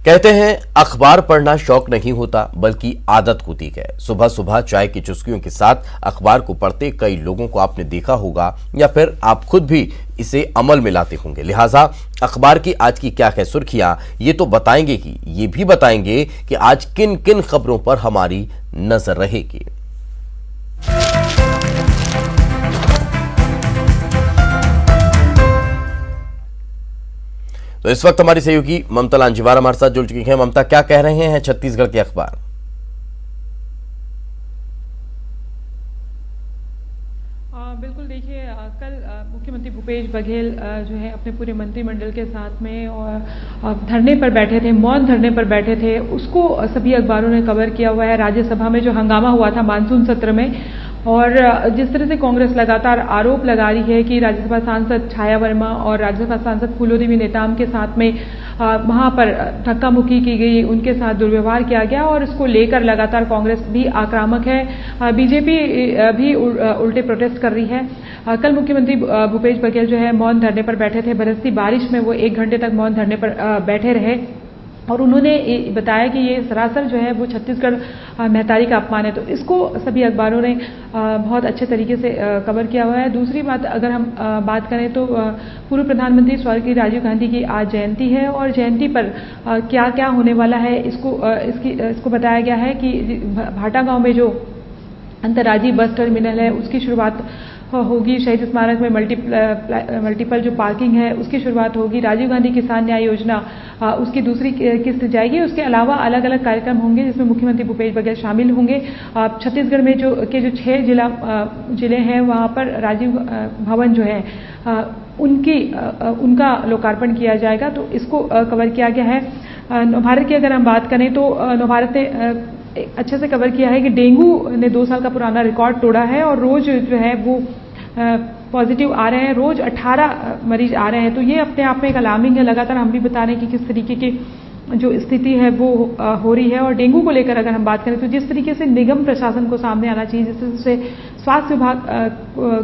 कहते हैं अखबार पढ़ना शौक नहीं होता बल्कि आदत होती है। सुबह सुबह चाय की चुस्कियों के साथ अखबार को पढ़ते कई लोगों को आपने देखा होगा या फिर आप खुद भी इसे अमल में लाते होंगे। लिहाजा अखबार की आज की क्या है सुर्खियां, ये तो बताएंगे ही, ये भी बताएंगे कि आज किन किन खबरों पर हमारी नजर रहेगी। तो इस वक्त हमारी सहयोगी ममता लांजीवार हमारे साथ जुड़ चुकी हैं। ममता, क्या कह रहे हैं छत्तीसगढ़ के अखबार? बिल्कुल, देखिए कल मुख्यमंत्री भूपेश बघेल जो है अपने पूरे मंत्रिमंडल के साथ में और धरने पर बैठे थे, मौन धरने पर बैठे थे। उसको सभी अखबारों ने कवर किया हुआ है। राज्यसभा में जो हंगामा हुआ था मानसून सत्र में, और जिस तरह से कांग्रेस लगातार आरोप लगा रही है कि राज्यसभा सांसद छाया वर्मा और राज्यसभा सांसद फूलोदेवी नेताम के साथ में वहां पर धक्का मुक्की की गई, उनके साथ दुर्व्यवहार किया गया, और इसको लेकर लगातार कांग्रेस भी आक्रामक है। बीजेपी भी उल्टे प्रोटेस्ट कर रही है। कल मुख्यमंत्री भूपेश बघेल जो है मौन धरने पर बैठे थे। बरसती बारिश में वो 1 घंटे तक मौन धरने पर बैठे रहे और उन्होंने बताया कि ये सरासर जो है वो छत्तीसगढ़ महतारी का अपमान है। तो इसको सभी अखबारों ने बहुत अच्छे तरीके से कवर किया हुआ है। दूसरी बात, अगर हम बात करें तो पूर्व प्रधानमंत्री स्वर्गीय राजीव गांधी की आज जयंती है, और जयंती पर क्या क्या होने वाला है इसको बताया गया है कि भाटा गांव में जो अंतर्राज्यीय बस टर्मिनल है उसकी शुरुआत होगी। शहीद स्मारक में मल्टीपल जो पार्किंग है उसकी शुरुआत होगी। राजीव गांधी किसान न्याय योजना उसकी दूसरी किस्त जाएगी। उसके अलावा अलग अलग कार्यक्रम होंगे जिसमें मुख्यमंत्री भूपेश बघेल शामिल होंगे। छत्तीसगढ़ में जो 6 जिले हैं वहां पर राजीव भवन जो है उनका लोकार्पण किया जाएगा। तो इसको कवर किया गया है। नवभारत की अगर हम बात करें तो नवभारत ने अच्छे से कवर किया है कि डेंगू ने 2 साल का पुराना रिकॉर्ड तोड़ा है, और रोज जो है वो पॉजिटिव आ रहे हैं। रोज 18 मरीज आ रहे हैं। तो ये अपने आप में एक अलार्मिंग है। लगातार हम भी बता रहे हैं कि किस तरीके की जो स्थिति है वो हो रही है। और डेंगू को लेकर अगर हम बात करें तो जिस तरीके से निगम प्रशासन को सामने आना चाहिए, जिस तरह से स्वास्थ्य विभाग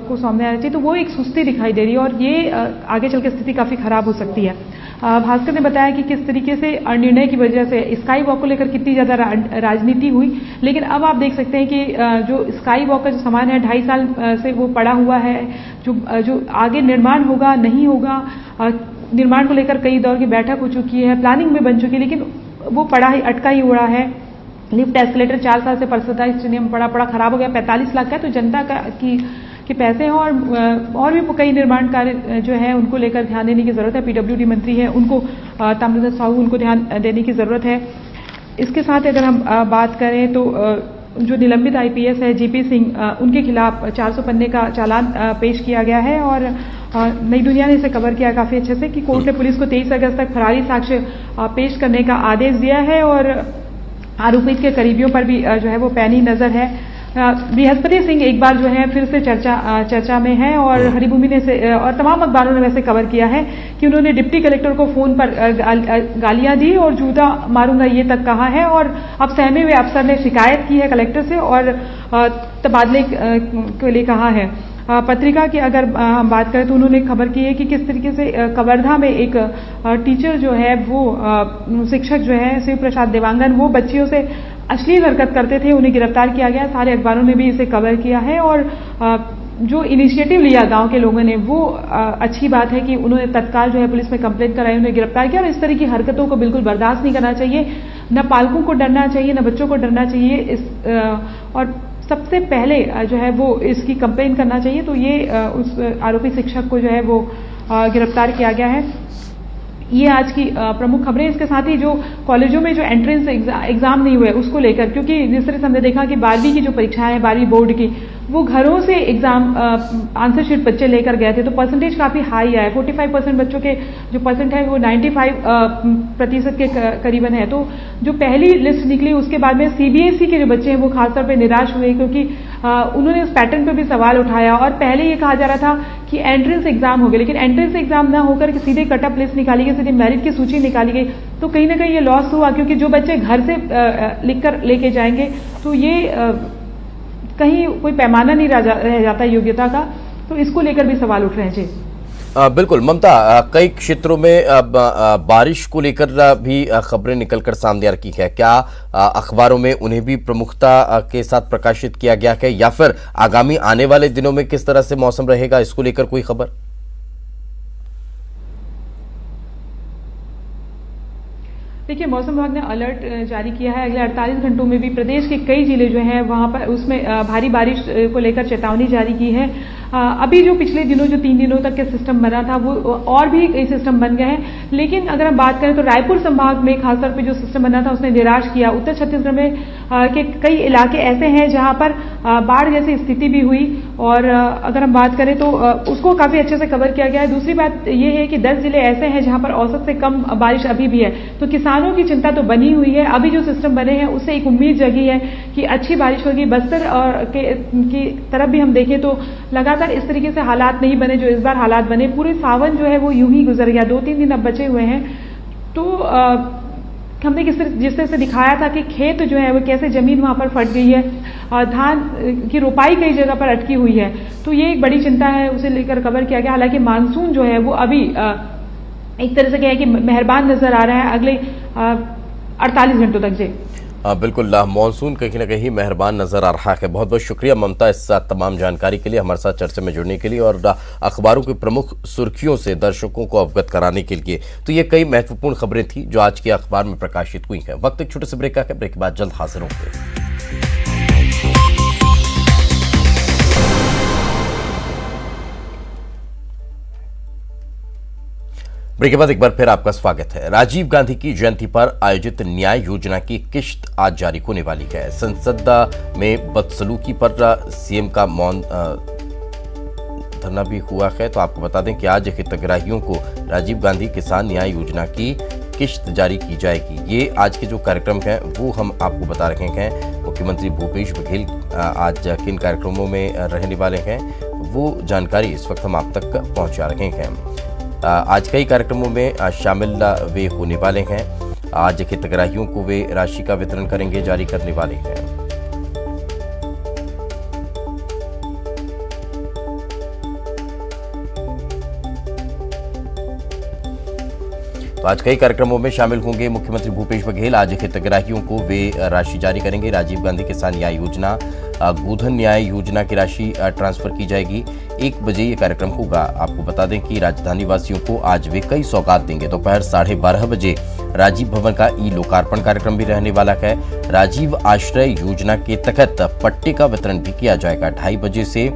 को सामने आना चाहिए, तो वो एक सुस्ती दिखाई दे रही है, और ये आगे चल के स्थिति काफी खराब हो सकती है। भास्कर ने बताया कि किस तरीके से अनिर्णय की वजह से स्काई वॉक को लेकर कितनी ज्यादा राजनीति हुई, लेकिन अब आप देख सकते हैं कि जो स्काई वॉक का जो सामान है 2.5 साल से वो पड़ा हुआ है। जो आगे निर्माण होगा नहीं होगा, निर्माण को लेकर कई दौर की बैठक हो चुकी है, प्लानिंग में बन चुकी है, लेकिन वो पड़ा ही अटका ही उड़ा है। लिफ्ट एस्केलेटर 4 साल से परिसदा स्टेडियम पड़ा खराब हो गया। 45 लाख का तो जनता के पैसे हैं, और भी कई निर्माण कार्य जो है उनको लेकर ध्यान देने की जरूरत है। पीडब्ल्यूडी मंत्री है, उनको ताम्रध्वज साहू, उनको ध्यान देने की जरूरत है। इसके साथ अगर हम बात करें तो जो निलंबित आईपीएस है जीपी सिंह, उनके खिलाफ 400 पन्ने का चालान पेश किया गया है, और नई दुनिया ने इसे कवर किया काफी अच्छे से कि कोर्ट ने पुलिस को 23 अगस्त तक फरारी साक्ष्य पेश करने का आदेश दिया है, और आरोपित के करीबियों पर भी जो है वो पैनी नजर है। बृहस्पति सिंह एक बार जो है फिर से चर्चा में है, और हरिभूमि ने और तमाम अखबारों ने वैसे कवर किया है कि उन्होंने डिप्टी कलेक्टर को फोन पर गालियां दी और जूता मारूंगा ये तक कहा है, और अब सहमे हुए अफसर ने शिकायत की है कलेक्टर से और तबादले के लिए कहा है। पत्रिका की अगर हम बात करें तो उन्होंने खबर की है कि किस तरीके से कवर्धा में एक टीचर जो है वो शिक्षक जो है शिव प्रसाद देवांगन, वो बच्चियों से अश्लील हरकत करते थे, उन्हें गिरफ्तार किया गया। सारे अखबारों ने भी इसे कवर किया है, और जो इनिशिएटिव लिया गांव के लोगों ने वो अच्छी बात है कि उन्होंने तत्काल जो है पुलिस में कंप्लेंट कराई, उन्हें गिरफ्तार किया। और इस तरह की हरकतों को बिल्कुल बर्दाश्त नहीं करना चाहिए। न पालकों को डरना चाहिए, न बच्चों को डरना चाहिए। और सबसे पहले जो है वो इसकी कंप्लेंट करना चाहिए। तो ये उस आरोपी शिक्षक को जो है वो गिरफ्तार किया गया है। ये आज की प्रमुख खबरें। इसके साथ ही जो कॉलेजों में जो एंट्रेंस एग्जाम नहीं हुए उसको लेकर, क्योंकि जिस तरह से हमने देखा कि 12वीं की जो परीक्षाएं हैं 12वीं बोर्ड की, वो घरों से एग्जाम आंसर शीट बच्चे लेकर गए थे, तो परसेंटेज काफी हाई आया। 45% बच्चों के जो परसेंट है वो 95% के करीबन है। तो जो पहली लिस्ट निकली उसके बाद में सीबीएसई के जो बच्चे हैं वो खासतौर पर निराश हुए, क्योंकि उन्होंने उस पैटर्न पर भी सवाल उठाया। और पहले ये कहा जा रहा था कि एंट्रेंस एग्जाम हो गए, लेकिन एंट्रेंस एग्जाम ना होकर सीधे कटअप लिस्ट निकाली गई, सीधे मेरिट की सूची निकाली गई। तो कहीं ना कहीं ये लॉस हुआ, क्योंकि जो बच्चे घर से लिखकर लेके जाएंगे तो ये कहीं कोई पैमाना नहीं रह जाता योग्यता का। तो इसको लेकर भी सवाल उठ रहे हैं। जी बिल्कुल ममता, कई क्षेत्रों में बारिश को लेकर भी खबरें निकलकर सामने आ रही है। क्या अखबारों में उन्हें भी प्रमुखता के साथ प्रकाशित किया गया है, या फिर आगामी आने वाले दिनों में किस तरह से मौसम रहेगा, इसको लेकर कोई खबर? देखिए, मौसम विभाग ने अलर्ट जारी किया है। अगले 48 घंटों में भी प्रदेश के कई जिले जो हैं वहां पर उसमें भारी बारिश को लेकर चेतावनी जारी की है। अभी जो पिछले दिनों जो 3 दिनों तक के सिस्टम बना था वो और भी कई सिस्टम बन गए हैं, लेकिन अगर हम बात करें तो रायपुर संभाग में खासतौर पर जो सिस्टम बना था उसने निराश किया। उत्तर छत्तीसगढ़ में के कई इलाके ऐसे हैं जहां पर बाढ़ जैसी स्थिति भी हुई, और अगर हम बात करें तो उसको काफी अच्छे से कवर किया गया है। दूसरी बात यह है कि 10 जिले ऐसे हैं जहां पर औसत से कम बारिश अभी भी है, तो किसानों की चिंता तो बनी हुई है। अभी जो सिस्टम बने हैं उससे एक उम्मीद जगी है कि अच्छी बारिश होगी। बस्तर की तरफ भी हम देखें तो लगातार इस तरीके से हालात नहीं बने जो इस बार हालात बने। पूरे सावन जो है वो यूं ही गुजर गया, 2-3 दिन अब बचे हुए हैं। तो हमने जिस तरह से दिखाया था कि खेत जो है वो कैसे जमीन वहां पर फट गई है, धान की रोपाई कई जगह पर अटकी हुई है, तो ये एक बड़ी चिंता है, उसे लेकर कवर किया गया। हालांकि मानसून जो है वो अभी एक तरह से क्या है कि मेहरबान नजर आ रहा है अगले 48 घंटों तक। जी बिल्कुल, मॉनसून कहीं ना कहीं मेहरबान नजर आ रहा है। बहुत बहुत शुक्रिया ममता इस तमाम जानकारी के लिए, हमारे साथ चर्चा में जुड़ने के लिए और अखबारों की प्रमुख सुर्खियों से दर्शकों को अवगत कराने के लिए। तो ये कई महत्वपूर्ण खबरें थी जो आज के अखबार में प्रकाशित हुई हैं। वक्त एक छोटे से ब्रेक का है, ब्रेक के बाद जल्द हाजिर होंगे। ब्रेक के बाद एक बार फिर आपका स्वागत है। राजीव गांधी की जयंती पर आयोजित न्याय योजना की किश्त आज जारी होने वाली है। संसद में बदसलूकी पर सीएम का मौन धरना भी हुआ है। तो आपको बता दें कि आज हितग्राहियों को राजीव गांधी किसान न्याय योजना की किश्त जारी की जाएगी। ये आज के जो कार्यक्रम हैं वो हम आपको बता रहे हैं। मुख्यमंत्री भूपेश बघेल आज किन कार्यक्रमों में रहने वाले हैं वो जानकारी इस वक्त हम आप तक पहुंचा रहे हैं। आज कई कार्यक्रमों में शामिल वे होने वाले हैं। आज हितग्राहियों को वे राशि का वितरण करेंगे, जारी करने वाले हैं। तो आज कई कार्यक्रमों में शामिल होंगे मुख्यमंत्री भूपेश बघेल। आज हितग्राहियों को वे राशि जारी करेंगे। राजीव गांधी किसान न्याय योजना, गोधन न्याय योजना की राशि ट्रांसफर की जाएगी। 1 बजे ये कार्यक्रम होगा। आपको बता दें कि राजधानी वासियों को आज वे कई सौगात देंगे। दोपहर 12:30 बजे राजीव भवन का लोकार्पण कार्यक्रम भी रहने वाला है। राजीव आश्रय योजना के तहत पट्टे का वितरण भी किया जाएगा। 2:30 बजे से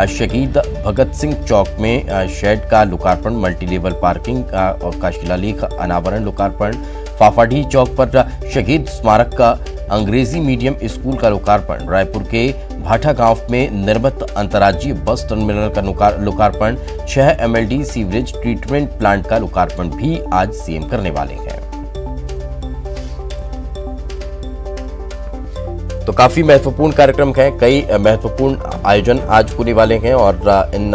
शहीद भगत सिंह चौक में शेड का लोकार्पण, मल्टीलेवल पार्किंग का शिलालेख, अनावरण, लोकार्पण। फाफाडीह चौक पर शहीद स्मारक का अंग्रेजी मीडियम स्कूल का लोकार्पण। रायपुर के भाटा गांव में निर्मित अंतर्राज्यीय बस टर्मिनल का लोकार्पण। 6 MLD सीवरेज ट्रीटमेंट प्लांट का लोकार्पण भी आज सीएम करने वाले हैं। तो काफी महत्वपूर्ण कार्यक्रम हैं, कई महत्वपूर्ण आयोजन आज होने वाले हैं और इन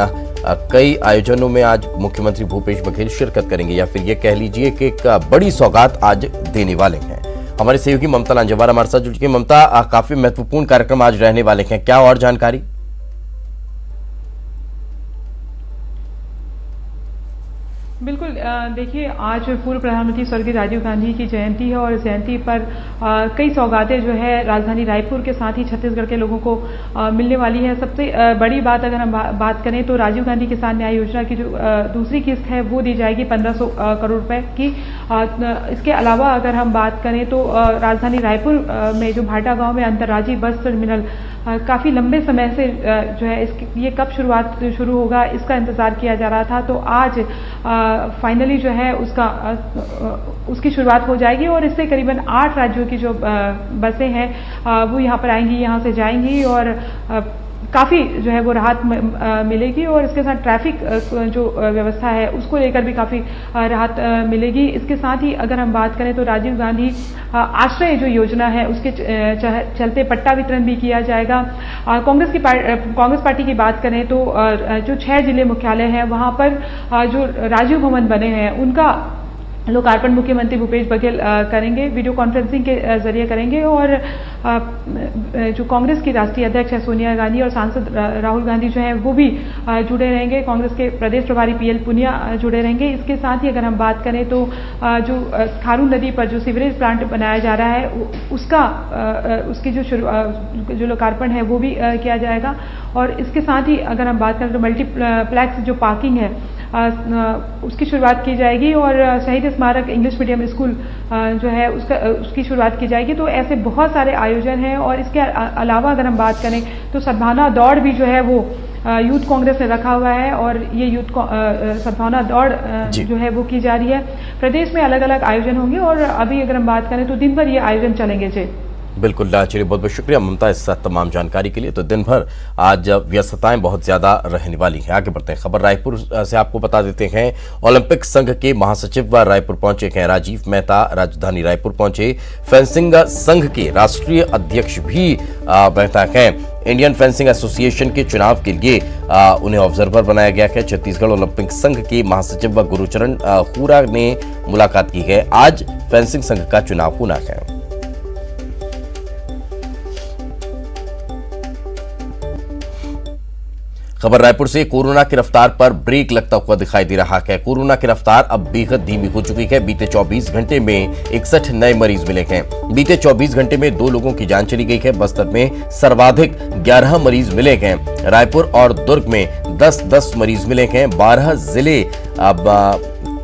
कई आयोजनों में आज मुख्यमंत्री भूपेश बघेल शिरकत करेंगे, या फिर ये कह लीजिए कि एक बड़ी सौगात आज देने वाले हैं। हमारे सहयोगी ममता लांजेवार हमारे साथ जुड़ के। ममता, काफी महत्वपूर्ण कार्यक्रम आज रहने वाले हैं, क्या और जानकारी? बिल्कुल, देखिए, आज पूर्व प्रधानमंत्री स्वर्गीय राजीव गांधी की जयंती है और इस जयंती पर कई सौगातें जो है राजधानी रायपुर के साथ ही छत्तीसगढ़ के लोगों को मिलने वाली है। सबसे बड़ी बात अगर हम बात करें तो राजीव गांधी किसान न्याय योजना की जो दूसरी किस्त है वो दी जाएगी 1500 करोड़ रुपए की। इसके अलावा अगर हम बात करें तो राजधानी रायपुर में जो भाटा गांव में अंतर्राज्यीय बस टर्मिनल काफ़ी लंबे समय से जो है ये कब शुरू होगा इसका इंतज़ार किया जा रहा था, तो आज फाइनली जो है उसकी शुरुआत हो जाएगी और इससे करीबन 8 राज्यों की जो बसें हैं वो यहाँ पर आएंगी, यहाँ से जाएंगी और काफ़ी जो है वो राहत मिलेगी और इसके साथ ट्रैफिक जो व्यवस्था है उसको लेकर भी काफ़ी राहत मिलेगी। इसके साथ ही अगर हम बात करें तो राजीव गांधी आश्रय जो योजना है उसके चलते पट्टा वितरण भी किया जाएगा। कांग्रेस पार्टी की बात करें तो जो 6 जिले मुख्यालय हैं वहाँ पर जो राजीव भवन बने हैं उनका लोकार्पण मुख्यमंत्री भूपेश बघेल करेंगे, वीडियो कॉन्फ्रेंसिंग के जरिए करेंगे। और जो कांग्रेस की राष्ट्रीय अध्यक्ष है सोनिया गांधी और सांसद राहुल गांधी जो हैं वो भी जुड़े रहेंगे। कांग्रेस के प्रदेश प्रभारी पीएल पुनिया जुड़े रहेंगे। इसके साथ ही अगर हम बात करें तो जो खारून नदी पर जो सीवरेज प्लांट बनाया जा रहा है उसकी जो लोकार्पण है वो भी किया जाएगा। और इसके साथ ही अगर हम बात करें तो मल्टीप्लेक्स जो पार्किंग है उसकी शुरुआत की जाएगी और शहीद स्मारक इंग्लिश मीडियम स्कूल जो है उसकी शुरुआत की जाएगी। तो ऐसे बहुत सारे आयोजन हैं। और इसके अलावा अगर हम बात करें तो सद्भावना दौड़ भी जो है वो यूथ कांग्रेस ने रखा हुआ है और ये सद्भावना दौड़ जो है वो की जा रही है। प्रदेश में अलग अलग आयोजन होंगे और अभी अगर हम बात करें तो दिन भर ये आयोजन चलेंगे। जी बिल्कुल, चलिए बहुत बहुत शुक्रिया ममता इस तमाम जानकारी के लिए। तो दिन भर आज व्यस्तताएं बहुत ज्यादा रहने वाली हैं। आगे बढ़ते हैं, खबर रायपुर से आपको बता देते हैं। ओलंपिक संघ के महासचिव रायपुर पहुंचे हैं। राजीव मेहता राजधानी रायपुर पहुंचे। फेंसिंग संघ के राष्ट्रीय अध्यक्ष भी मेहता हैं। इंडियन फेंसिंग एसोसिएशन के चुनाव के लिए उन्हें ऑब्जर्वर बनाया गया है। छत्तीसगढ़ ओलंपिक संघ के महासचिव गुरुचरण खूरा ने मुलाकात की है। आज फेंसिंग संघ का चुनाव होना है। खबर रायपुर से, कोरोना की रफ्तार पर ब्रेक लगता हुआ दिखाई दे रहा है। कोरोना की रफ्तार अब बेहद धीमी हो चुकी है। बीते 24 घंटे में 61 नए मरीज मिले हैं। बीते 24 घंटे में 2 लोगों की जान चली गई है। बस्तर में सर्वाधिक 11 मरीज मिले हैं। रायपुर और दुर्ग में 10-10 मरीज मिले हैं। 12 जिले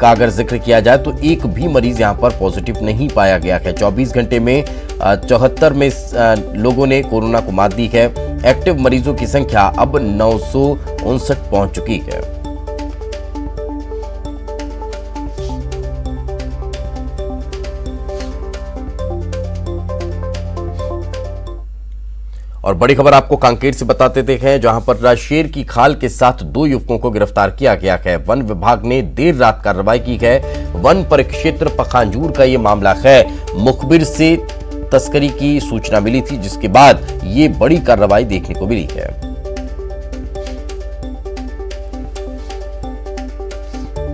का अगर जिक्र किया जाए तो एक भी मरीज यहां पर पॉजिटिव नहीं पाया गया है। 24 घंटे में 74 में लोगों ने कोरोना को मात दी है। एक्टिव मरीजों की संख्या अब 959 पहुंच चुकी है। और बड़ी खबर आपको कांकेर से बताते हैं, जहां पर शेर की खाल के साथ 2 युवकों को गिरफ्तार किया गया है। वन विभाग ने देर रात कार्रवाई की है। वन परिक्षेत्र पखांजूर का यह मामला है। मुखबिर से तस्करी की सूचना मिली थी, जिसके बाद ये बड़ी कार्रवाई देखने को मिली है।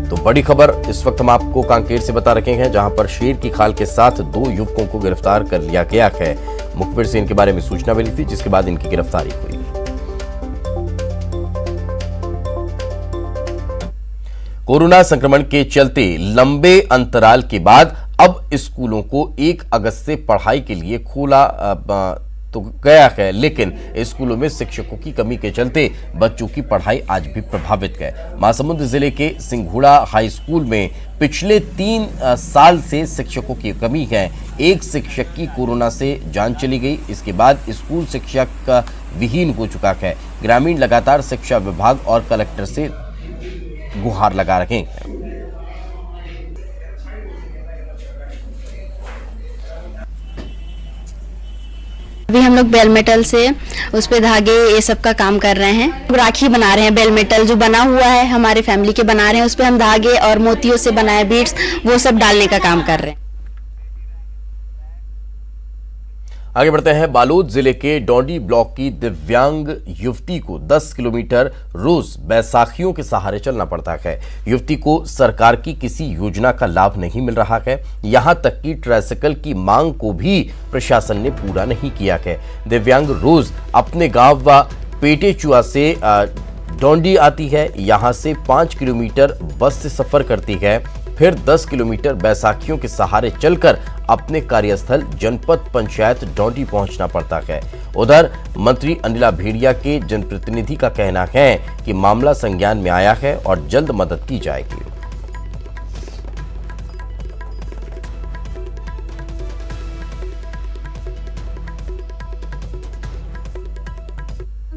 तो बड़ी खबर इस वक्त हम आपको कांकेर से बता रहे हैं, जहां पर शेर की खाल के साथ 2 युवकों को गिरफ्तार कर लिया गया है। मुखबिर से इनके बारे में सूचना मिली थी, जिसके बाद इनकी गिरफ्तारी हुई। कोरोना संक्रमण के चलते लंबे अंतराल के बाद अब स्कूलों को 1 अगस्त से पढ़ाई के लिए खोला तो गया है, लेकिन स्कूलों में शिक्षकों की कमी के चलते बच्चों की पढ़ाई आज भी प्रभावित है। महासमुंद जिले के सिंघुड़ा हाई स्कूल में पिछले 3 साल से शिक्षकों की कमी है। एक शिक्षक की कोरोना से जान चली गई। इसके बाद स्कूल शिक्षक विहीन हो चुका है। ग्रामीण लगातार शिक्षा विभाग और कलेक्टर से गुहार लगा रहे हैं। अभी हम लोग बेल मेटल से उस पे धागे ये सब का काम कर रहे हैं। राखी बना रहे हैं। बेल मेटल जो बना हुआ है हमारे फैमिली के बना रहे हैं। उस पे हम धागे और मोतियों से बनाए बीड्स वो सब डालने का काम कर रहे हैं। आगे बढ़ते हैं। बालोद जिले के डोंडी ब्लॉक की दिव्यांग युवती को 10 किलोमीटर रोज बैसाखियों के सहारे चलना पड़ता है। युवती को सरकार की किसी योजना का लाभ नहीं मिल रहा है। यहां तक कि ट्राइसिकल की मांग को भी प्रशासन ने पूरा नहीं किया है। दिव्यांग रोज अपने गांव व पेटेचुआ से डोंडी आती है। यहां से 5 किलोमीटर बस से सफर करती है, फिर 10 किलोमीटर बैसाखियों के सहारे चलकर अपने कार्यस्थल जनपद पंचायत डोंडी पहुंचना पड़ता है। उधर मंत्री अनिला भेड़िया के जनप्रतिनिधि का कहना है कि मामला संज्ञान में आया है और जल्द मदद की जाएगी।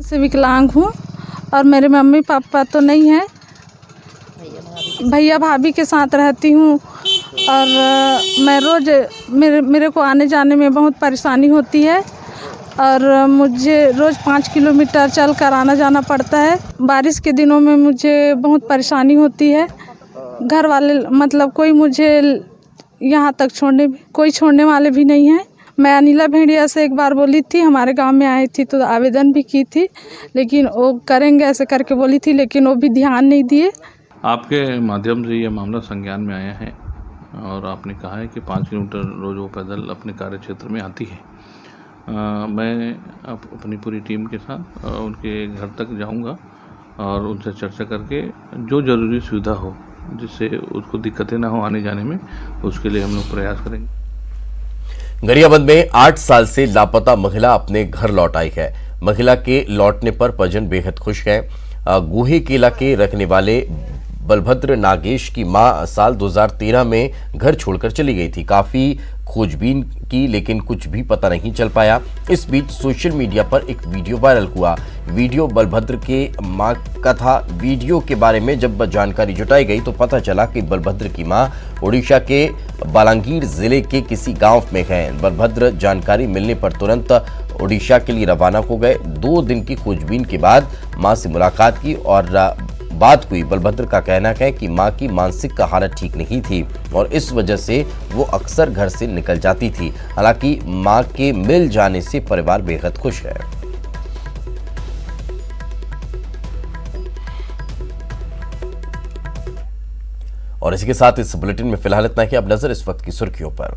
से विकलांग हूँ और मेरे मम्मी पापा तो नहीं है। भैया भाभी के साथ रहती हूँ और मैं रोज़ मेरे को आने जाने में बहुत परेशानी होती है और मुझे रोज़ 5 किलोमीटर चल कर आना जाना पड़ता है। बारिश के दिनों में मुझे बहुत परेशानी होती है। घर वाले मतलब कोई मुझे यहाँ तक छोड़ने वाले भी नहीं हैं। मैं अनिला भेड़िया से एक बार बोली थी, हमारे गांव में आई थी तो आवेदन भी की थी, लेकिन वो करेंगे ऐसे करके बोली थी, लेकिन वो भी ध्यान नहीं दिए। आपके माध्यम से ये मामला संज्ञान में आया है और आपने कहा है कि 5 किलोमीटर रोज़ वो पैदल अपने कार्य क्षेत्र में आती है। मैं अपनी पूरी टीम के साथ उनके घर तक जाऊंगा और उनसे चर्चा करके जो ज़रूरी सुविधा हो जिससे उसको दिक्कतें ना हो आने जाने में, उसके लिए हम लोग प्रयास करेंगे। गरियाबंद में 8 साल से लापता महिला अपने घर लौट आई है। महिला के लौटने पर परिजन बेहद खुश हैं। गोही केला के रखने वाले बलभद्र नागेश की मां साल 2013 में घर छोड़कर चली गई थी। काफी खोजबीन की लेकिन कुछ भी पता नहीं चल पाया। इस बीच सोशल मीडिया पर एक वीडियो वायरल हुआ। वीडियो बलभद्र के मां का था। वीडियो के बारे में जब जानकारी जुटाई गई तो पता चला कि बलभद्र की मां ओडिशा के बालांगीर जिले के किसी गांव में है। बलभद्र जानकारी मिलने पर तुरंत ओडिशा के लिए रवाना हो गए। 2 दिन की खोजबीन के बाद मां से मुलाकात की और बात हुई। बलभद्र का कहना है कि मां की मानसिक हालत ठीक नहीं थी और इस वजह से वो अक्सर घर से निकल जाती थी। हालांकि मां के मिल जाने से परिवार बेहद खुश है। और इसी के साथ इस बुलेटिन में फिलहाल इतना ही। अब नजर इस वक्त की सुर्खियों पर।